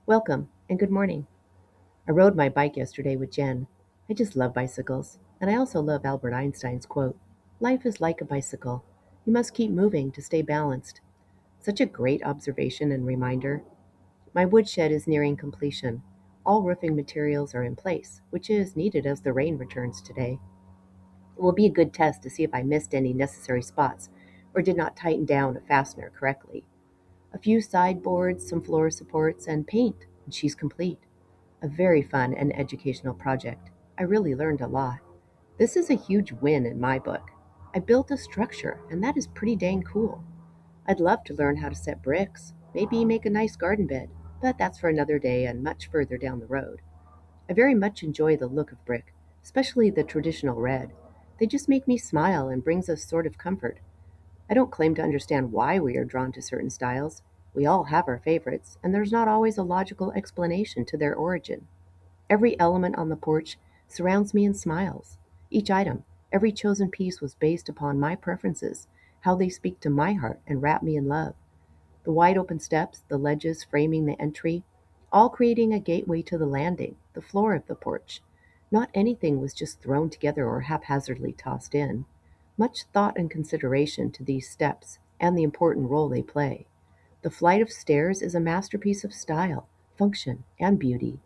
Welcome and good morning. I rode my bike yesterday with Jen. I just love bicycles, and I also love Albert Einstein's quote Life is like a bicycle. You must keep moving to stay balanced. Such a great observation and reminder. My woodshed is nearing completion. All roofing materials are in place, which is needed as the rain returns today. It will be a good test to see if I missed any necessary spots or did not tighten down a fastener correctly. A few sideboards, some floor supports, and paint, and she's complete. A very fun and educational project. I really learned a lot. This is a huge win in my book. I built a structure, and that is pretty dang cool. I'd love to learn how to set bricks, maybe make a nice garden bed, but that's for another day and much further down the road. I very much enjoy the look of brick, especially the traditional red. They just make me smile and brings a sort of comfort. I don't claim to understand why we are drawn to certain styles. We all have our favorites, and there's not always a logical explanation to their origin. Every element on the porch surrounds me and smiles. Each item, every chosen piece was based upon my preferences, how they speak to my heart and wrap me in love. The wide open steps, the ledges framing the entry, all creating a gateway to the landing, the floor of the porch. Not anything was just thrown together or haphazardly tossed in. Much thought and consideration to these steps and the important role they play. The flight of stairs is a masterpiece of style, function, and beauty.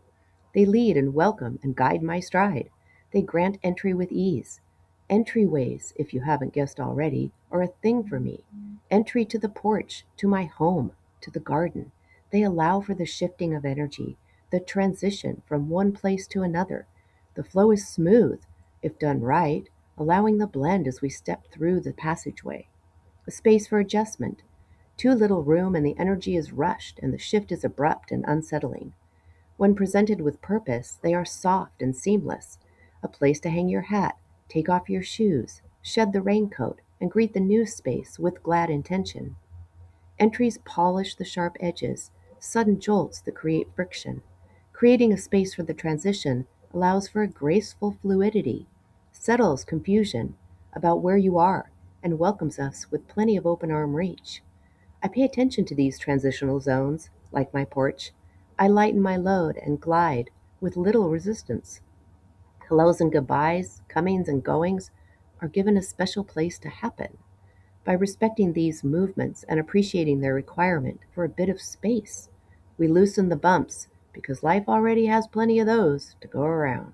They lead and welcome and guide my stride. They grant entry with ease. Entryways, if you haven't guessed already, are a thing for me. Entry to the porch, to my home, to the garden. They allow for the shifting of energy, the transition from one place to another. The flow is smooth, if done right, allowing the blend as we step through the passageway. A space for adjustment. Too little room and the energy is rushed and the shift is abrupt and unsettling. When presented with purpose, they are soft and seamless. A place to hang your hat, take off your shoes, shed the raincoat, and greet the new space with glad intention. Entries polish the sharp edges, sudden jolts that create friction. Creating a space for the transition allows for a graceful fluidity, settles confusion about where you are, and welcomes us with plenty of open arm reach. I pay attention to these transitional zones, like my porch. I lighten my load and glide with little resistance. Hellos and goodbyes, comings and goings are given a special place to happen. By respecting these movements and appreciating their requirement for a bit of space, we loosen the bumps because life already has plenty of those to go around.